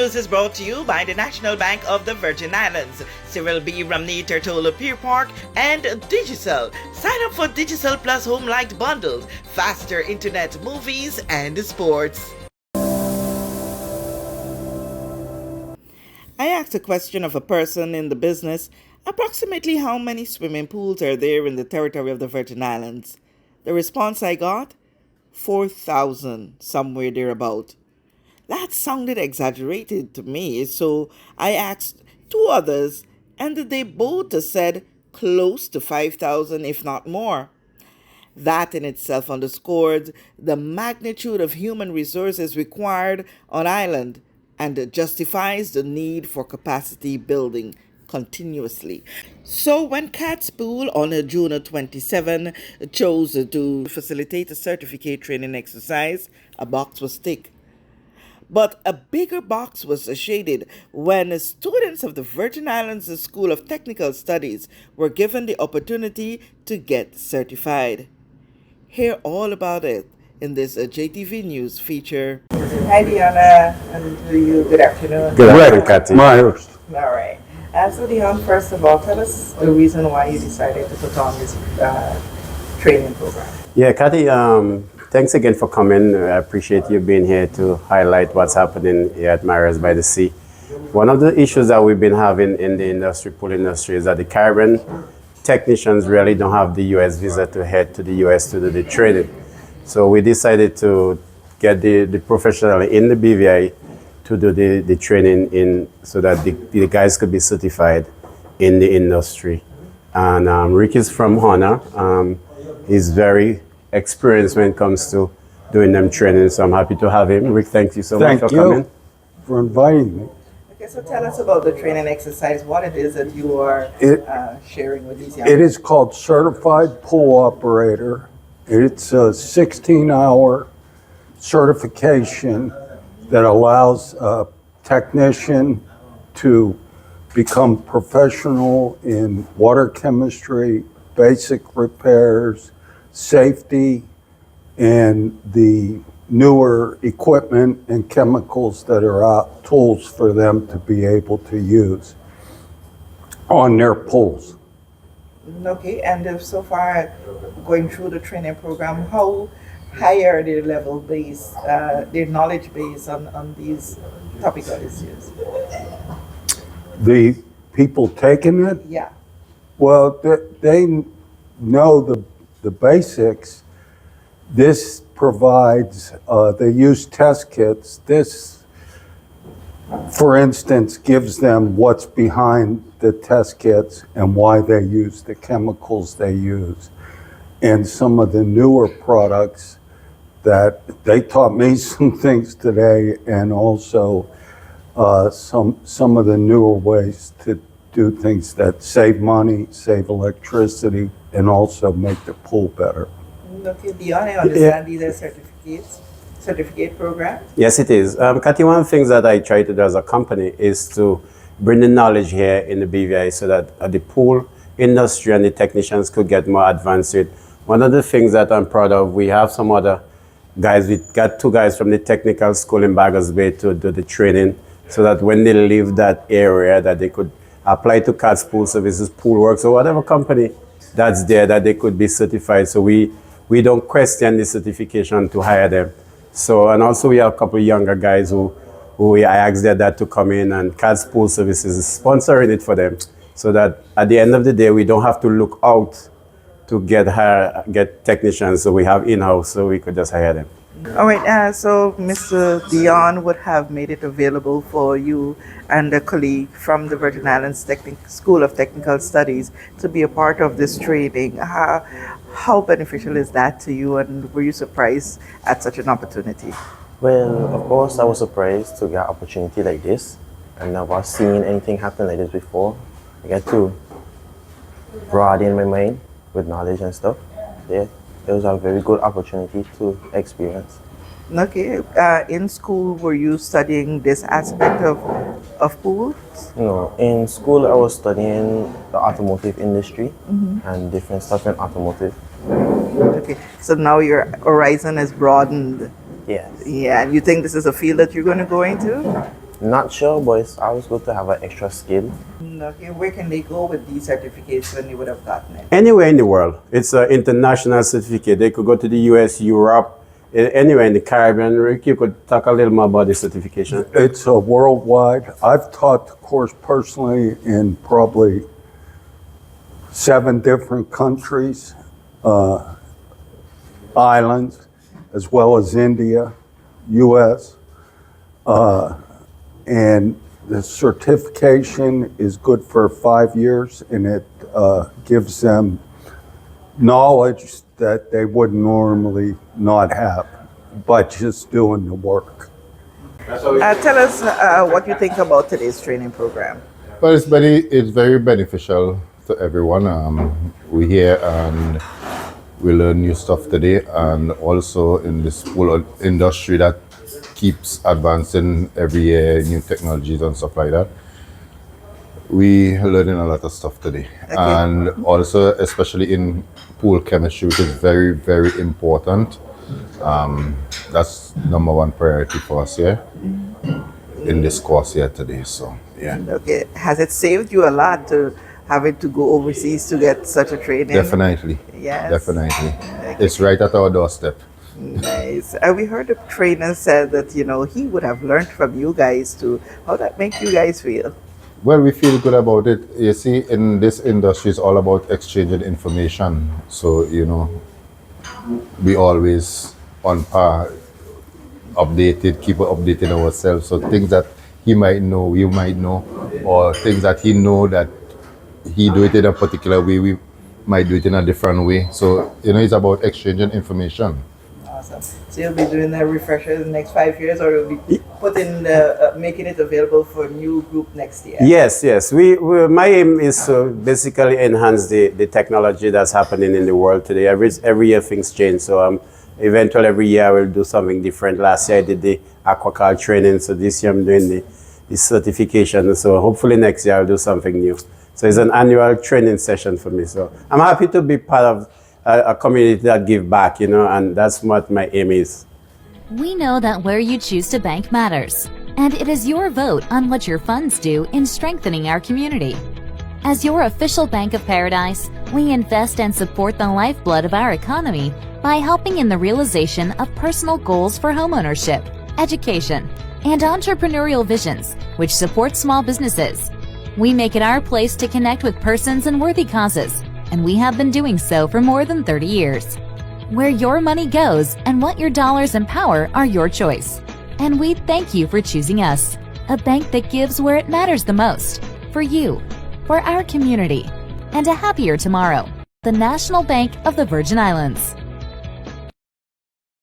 news is brought to you by the National Bank of the Virgin Islands, Cyril B. Ramney Tertola Pier Park, and Digicel. Sign up for Digicel Plus Home Light bundles, faster internet, movies, and sports. I asked a question of a person in the business, approximately how many swimming pools are there in the territory of the Virgin Islands. The response I got? 4,000, somewhere thereabout. That sounded exaggerated to me, so I asked two others, and they both said close to 5,000, if not more. That in itself underscored the magnitude of human resources required on island and justifies the need for capacity building continuously. So when KADS Pool on June 27 chose to facilitate a certificate training exercise, a box was ticked. But a bigger box was shaded when students of the Virgin Islands School of Technical Studies were given the opportunity to get certified. Hear all about it in this JTV News feature. Hi, Diana, and to you, good afternoon. Good afternoon, Kathy. Myers. All right. So, Dion, first of all, tell us the reason why you decided to put on this training program. Yeah, Kathy, thanks again for coming. I appreciate you being here to highlight what's happening here at Myers by the Sea. One of the issues that we've been having in the industry, pool industry, is that the Caribbean technicians really don't have the U.S. visa to head to the U.S. to do the training. So we decided to get the professional in the BVI to do the training in so that the guys could be certified in the industry. And Rick is from Honor. He's very experienced when it comes to doing them training, so I'm happy to have him. Rick, thank you so much for coming. Thank you for inviting me. Okay, so tell us about the training exercise, what it is that you are sharing with these young It is called Certified Pool Operator. It's a 16-hour certification that allows a technician to become professional in water chemistry, basic repairs, safety, and the newer equipment and chemicals that are out, tools for them to be able to use on their pools. Okay, and so far going through the training program, how high are their level base, their knowledge base on these topical issues? The people taking it, Yeah. well, they know the basics. This provides, they use test kits. This, for instance, gives them what's behind the test kits and why they use the chemicals they use. And some of the newer products that they taught me some things today, and also some of the newer ways to do things that save money, save electricity, and also make the pool better. Okay, Dion, I understand these are certificate programs? Yes, it is. Kathy, one of the things that I try to do as a company is to bring the knowledge here in the BVI so that the pool industry and the technicians could get more advanced with. One of the things that I'm proud of, we have some other guys, we got two guys from the technical school in Baggers Bay to do the training so that when they leave that area that they could apply to KADS Pool Services, Pool Works, or whatever company that's there, that they could be certified. So we don't question the certification to hire them. So, and also we have a couple of younger guys who I asked their dad to come in, and KADS Pool Services is sponsoring it for them, so that at the end of the day, we don't have to look out to get technicians, so we have in-house, so we could just hire them. All right, so Mr. Dion would have made it available for you and a colleague from the Virgin Islands School of Technical Studies to be a part of this training. How beneficial is that to you, and were you surprised at such an opportunity? Well, of course, I was surprised to get an opportunity like this. I've never seen anything happen like this before. I get to broaden my mind with knowledge and stuff. Yeah, it was a very good opportunity to experience. Okay, in school, were you studying this aspect of pools? No, in school I was studying the automotive industry and different stuff in automotive. Okay, so now your horizon has broadened. Yes. Yeah, and you think this is a field that you're going to go into? Not sure, but it's always good to have an extra skill. Okay, where can they go with these certificates when they would have gotten it? Anywhere in the world. It's an international certificate. They could go to the US, Europe, anywhere in the Caribbean. Rick, you could talk a little more about the certification. It's a worldwide. I've taught the course personally in probably 7 different countries, islands, as well as India, US. And the certification is good for 5 years, and it gives them knowledge that they would normally not have, but just doing the work. Tell us what you think about today's training program. Well, it's very beneficial to everyone. We hear and we learn new stuff today, and also in this whole industry that keeps advancing every year, new technologies and stuff like that. We learning a lot of stuff today, and also especially in pool chemistry, which is very, very important. That's #1 priority for us here in this course here today. So yeah. Okay, has it saved you a lot to having to go overseas to get such a training? Definitely. Yes. Definitely. It's right at our doorstep. Nice. We heard the trainer said that, he would have learned from you guys too. How that make you guys feel? Well, we feel good about it. You see, in this industry, it's all about exchanging information. So, we always on par, keep updating ourselves. So things that he might know, you might know, or things that he know that he do it in a particular way, we might do it in a different way. So, it's about exchanging information. Awesome. So you'll be doing the refresher in the next 5 years, or you'll be making it available for a new group next year? Yes. My aim is to basically enhance the technology that's happening in the world today. Every year things change, so eventually every year I will do something different. Last year I did the aquaculture training, so this year I'm doing the certification. So hopefully next year I'll do something new. So it's an annual training session for me. So I'm happy to be part of a community that give back, and that's what my aim is. We know that where you choose to bank matters, and it is your vote on what your funds do in strengthening our community. As your official Bank of Paradise, we invest and support the lifeblood of our economy by helping in the realization of personal goals for homeownership, education, and entrepreneurial visions, which support small businesses. We make it our place to connect with persons and worthy causes, and we have been doing so for more than 30 years. Where your money goes and what your dollars empower are your choice. And we thank you for choosing us, a bank that gives where it matters the most, for you, for our community, and a happier tomorrow. The National Bank of the Virgin Islands.